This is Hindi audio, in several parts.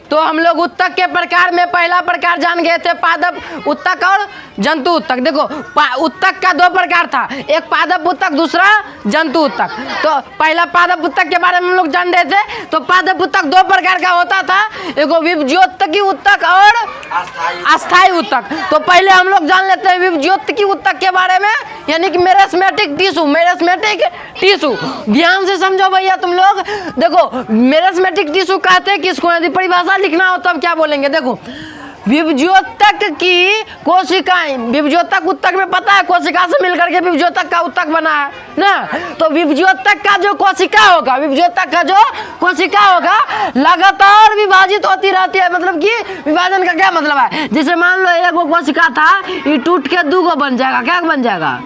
तो हम लोग उत्तक के प्रकार में पहला प्रकार जान गए थे पादप उत्तक और जंतु उत्तक। देखो उत्तक का दो प्रकार था, एक पादप उत्तक, दूसरा जंतु उत्तक। तो पहला पादप उत्तक के बारे में हम लोग जान रहे थे। तो पादप उत्तक दो प्रकार का होता था, एक विभज्योतकी उत्तक और अस्थायी उत्तक। तो पहले हम लोग जान लेते हैं विभज्योतकी उत्तक के बारे में, यानी कि मेरिस्टेमेटिक टिश्यू। मेरिस्टेमेटिक टिश्यू ध्यान से समझो भैया तुम लोग। देखो मेरिस्टेमेटिक टिश्यू कहते हैं किसको, यदि परिभाषा लिखना हो तब क्या बोलेंगे। देखो विभज्योतक की कोशिकाएं, विभज्योतक उत्तक में पता है कोशिका से मिलकर के विभज्योतक का उत्तक बना है ना। तो विभज्योतक का जो कोशिका होगा, विभज्योतक का जो कोशिका होगा लगातार विभाजित होती रहती है। मतलब कि विभाजन का क्या मतलब है, जैसे मान लो एक कोशिका था, ये टूट के दूगो बन जाएगा। क्या बन जाएगा,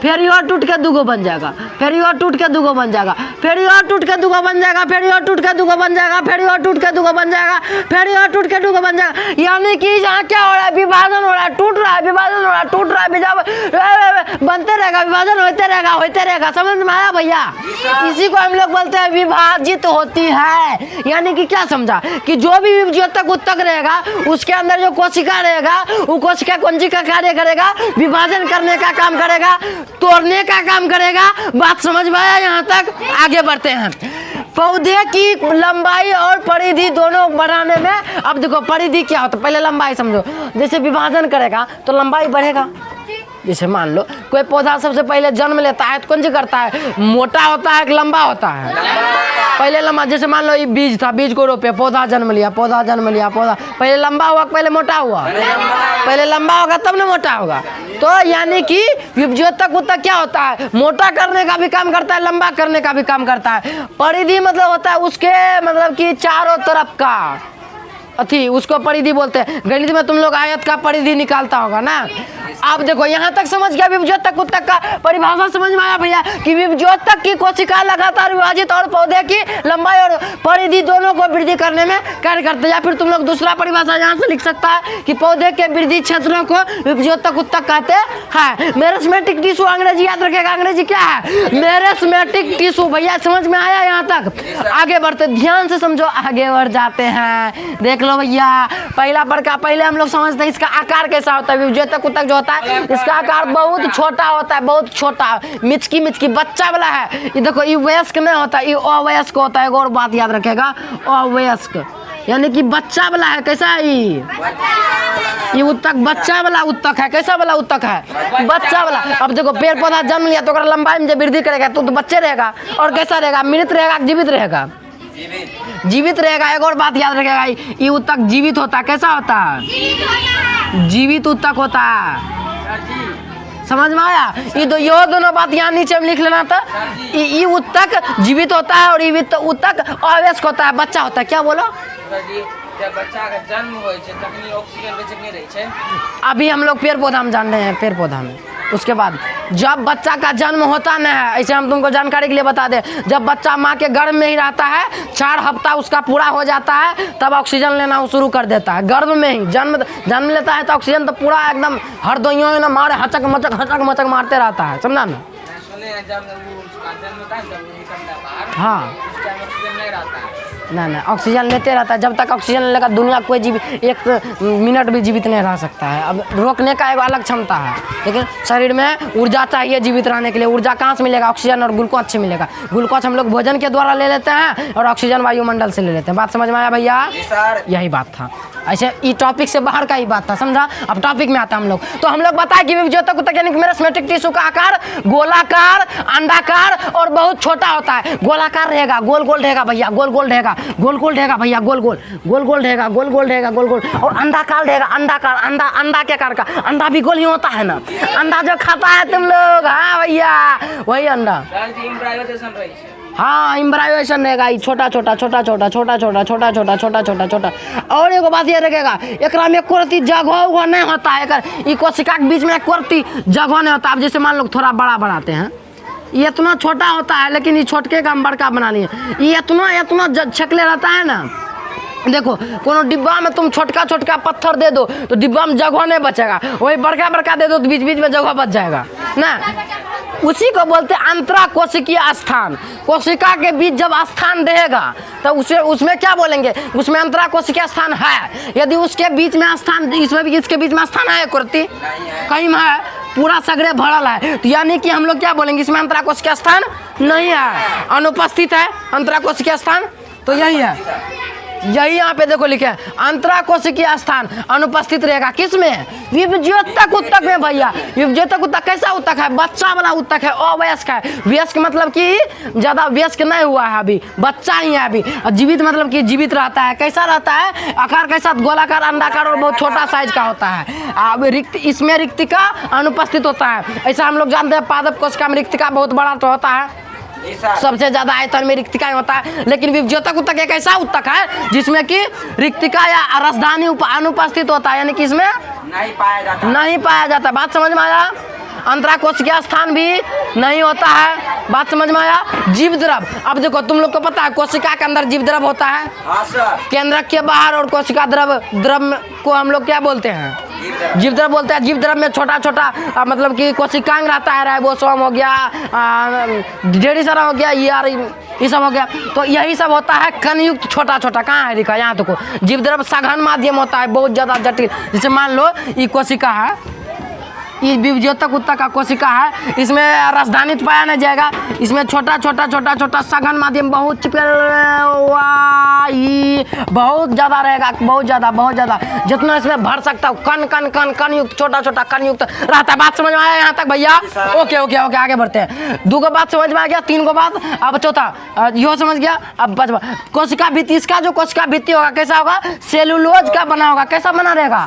फिर ये टूट के दूगो बन जाएगा, फिर ये टूट के दूगो बन जाएगा, फिर ये टूट के दूगो बन जाएगा, फिर ये टूट के दूगो बन जाएगा, फिर ये टूट के दूगो बन जाएगा, फिर ये टूट के दूगो बन जाएगा। यानी कि यहाँ क्या हो रहा है, विभाजन हो रहा है, टूट रहा है, विभाजन हो रहा है, टूट रहा है, बनते रहेगा, विभाजन होते रहेगा। समझ में आया भैया। इसी को हम लोग बोलते हैं विभाजित होती है। यानी कि क्या समझा कि जो भी विभज्योतक उत्तक रहेगा उसके अंदर जो कोशिका रहेगा वो कोशिका कुंजी का कार्य करेगा, विभाजन करने का काम करेगा, तोड़ने का काम करेगा। बात समझ में आया यहाँ तक, आगे बढ़ते हैं। पौधे की लंबाई और परिधि दोनों बढ़ाने में, अब देखो परिधि क्या होता है, पहले लंबाई समझो। जैसे विभाजन करेगा तो लंबाई बढ़ेगा। जैसे मान लो कोई पौधा सबसे पहले जन्म लेता है तो कौन सी करता है, मोटा होता है कि लंबा होता है, पहले लंबा। जैसे मान लो ये बीज था, बीज को रोपे, पौधा जन्म लिया, पौधा पहले लंबा हुआ पहले मोटा हुआ, पहले लंबा होगा तब ना मोटा होगा। तो यानी कि विभज्योतक उत्तक क्या होता है, मोटा करने का भी काम करता है, लंबा करने का भी काम करता है। परिधि मतलब होता है उसके मतलब कि चारों तरफ का अथी, उसको परिधि बोलते हैं। गणित में तुम लोग आयत का परिधि निकालता होगा ना। आप देखो यहाँ तक समझ गया विभज्योतक उत्तक का परिभाषा समझ में आया भैया कि विभज्योतक की कोशिका लगातार विभाजित और पौधे की लंबाई और परिधि दोनों को वृद्धि करने में कार्य करते हैं। या फिर तुम लोग दूसरा परिभाषा यहाँ से लिख सकता है कि पौधे के वृद्धि क्षेत्रों को विभज्योतक उत्तक कहते हैं। मेरिस्टेमेटिक टिश्यू अंग्रेजी याद रखेगा, अंग्रेजी क्या है, मेरिस्टेमेटिक टिश्यू। भैया समझ में आया यहाँ तक, आगे बढ़ते, ध्यान से समझो, आगे बढ़ जाते हैं। देख लो भैया पहला प्रकार, पहले हम लोग समझते हैं इसका आकार कैसा होता है। विभज्योतक उत्तक जो होता है इसका आकार बहुत छोटा होता है, बहुत छोटा, मिचकी बच्चा वाला है। ये देखो ये वयस्क नहीं होता, ये अवयस्क होता है। और बात याद रखेगा, अवयस्क यानी कि बच्चा वाला है। कैसा है ये उत्तक, बच्चा वाला उत्तक है। कैसा वाला उत्तक है, बच्चा वाला। अब देखो पेड़ पौधा जन्म लिया तो लंबाई में जब वृद्धि करेगा तो बच्चे रहेगा। और कैसा रहेगा, मृत रहेगा, जीवित रहेगा, जीवित रहेगा। एक और बात याद रखेगा, ये उत्तक जीवित होता है। कैसा होता है, जीवित उत्तक होता है। समझ में आया, ये दोनों बात यहाँ नीचे में लिख लेना था। ये उत्तक जीवित होता है और ये उत्तक अवयस्क होता है, बच्चा होता है। क्या बोलो, जब बच्चा का जन्म हो तखनी ऑक्सीजन बेचक नहीं रही है। अभी हम लोग पेड़ पौधा में जान रहे हैं, पेड़ पौधा में। उसके बाद जब बच्चा का जन्म होता न है, ऐसे हम तुमको जानकारी के लिए बता दें, जब बच्चा माँ के गर्भ में ही रहता है, 4 हफ्ता उसका पूरा हो जाता है, तब ऑक्सीजन लेना वो शुरू कर देता है। गर्भ में ही जन्म लेता है तो ऑक्सीजन तो पूरा एकदम हर दोइयों ना मारे, हचक मचक मारते रहता है। समझा ना, हाँ नहीं ऑक्सीजन लेते रहता है। जब तक ऑक्सीजन लेगा दुनिया कोई जीवित 1 मिनट भी जीवित नहीं रह सकता है। अब रोकने का एक अलग क्षमता है, लेकिन शरीर में ऊर्जा चाहिए जीवित रहने के लिए। ऊर्जा कहाँ से मिलेगा, ऑक्सीजन और ग्लूकोज से मिलेगा। ग्लूकोज हम लोग भोजन के द्वारा ले लेते हैं और ऑक्सीजन वायुमंडल से ले लेते हैं। बात समझ में आया भैया, यही बात था। ऐसे ये टॉपिक से बाहर का ही बात था, समझा। अब टॉपिक में आता हम लोग, तो हम लोग बताए कि विभज्योतक उत्तक यानी मेरिस्टेमेटिक टिश्यू का आकार गोलाकार, अंडाकार और बहुत छोटा होता है। गोलाकार रहेगा, गोल रहेगा भैया, गोल रहेगा, गोल रहेगा भैया, गोल रहेगा, गोल रहेगा, गोल। और अंडाकार रहेगा, अंडाकार, अंडा के आकार का। अंडा भी गोल ही होता है ना, अंडा जो खाता है तुम लोग, हाँ भैया वही अंडा। हाँ एम्ब्रायोशन रहेगा, छोटा छोटा। और एगो बात ये रहेगा, एकरा में कोरती जगह नहीं होता है, कोशिका के बीच में कोरती जगह नहीं होता। अब जैसे मान लो थोड़ा बड़ा बनाते हैं, ये इतना छोटा होता है, लेकिन ये छोटके का हम बड़का बना लिए। ये इतना छकले रहता है ना, देखो कोनो डिब्बा में तुम छोटका छोटका पत्थर दे दो तो डिब्बा में जगह नहीं बचेगा, वही बड़का बड़का दे दो तो बीच बीच में जगह बच जाएगा ना। उसी को बोलते हैं अंतरा कोशिकीय स्थान। कोशिका के बीच जब स्थान रहेगा तो उसे उसमें क्या बोलेंगे, उसमें अंतरा कोशिकीय स्थान है। यदि उसके बीच में स्थान, इसमें भी इसके बीच में स्थान है कुर्ती कहीं में है, पूरा सगरे भरल है, तो यानी कि हम लोग क्या बोलेंगे, इसमें अंतरा कोशिकीय स्थान नहीं है, अनुपस्थित है अंतरा कोशिकीय स्थान। तो यही है, यही यहाँ पे देखो लिखे है अंतरा कोशिकीय स्थान अनुपस्थित रहेगा। किसमें, विभज्योतक उत्तक में भैया। विभज्योतक उत्तक कैसा उत्तक है, बच्चा वाला उत्तक है, अवयस्क है। वयस्क मतलब कि ज्यादा वयस्क नहीं हुआ है, अभी बच्चा ही है अभी। और जीवित मतलब कि जीवित रहता है। कैसा रहता है, आकार के साथ गोलाकार, अंडाकार और बहुत छोटा साइज का होता है। इसमें रिक्तिका अनुपस्थित होता है। ऐसा हम लोग जानते हैं पादप कोशिका में रिक्तिका बहुत बड़ा तो होता है, सबसे ज्यादा आयतन में रिक्तिका होता है। लेकिन विभज्योतक उत्तक एक ऐसा उत्तक है जिसमें कि रिक्तिका या रसधानी अनुपस्थित होता है, यानी कि इसमें नहीं पाया जाता। बात समझ में आया। अंतरा कोशिकीय स्थान भी नहीं होता है, बात समझ में आया। जीव द्रव, अब देखो तुम लोग को पता है कोशिका के अंदर जीव द्रव होता है, केंद्रक के बाहर, और कोशिका द्रव को हम लोग क्या बोलते हैं, जीव द्रव बोलते हैं। जीव द्रव में छोटा छोटा मतलब कि कोशिकांग रहता है, राइबोसोम हो गया, ढेरी सारा हो गया, ये सब हो गया। तो यही सब होता है कणयुक्त छोटा छोटा। कहाँ है दिखा, यहाँ देखो। जीव द्रव सघन माध्यम होता है, बहुत ज्यादा जटिल। जैसे मान लो ये कोशिका है, ये विभज्योतक उत्तक का कोशिका है, इसमें रसधानी पाया नहीं जाएगा, इसमें छोटा छोटा छोटा छोटा सघन माध्यम बहुत बहुत ज्यादा रहेगा, बहुत ज्यादा जितना इसमें भर सकता हूँ। कण कण कण कण युक्त, छोटा छोटा कण युक्त रहता है। बात समझ में आया यहाँ तक भैया? ओके ओके ओके, आगे बढ़ते हैं। 2 को बात समझ में आ गया, 3 को बात, अब चौथा यो समझ गया। अब पांचवा कोशिका भित्ति, इसका जो कोशिका भित्ति होगा कैसा होगा, सेलुलोज का बना होगा। कैसा बना रहेगा,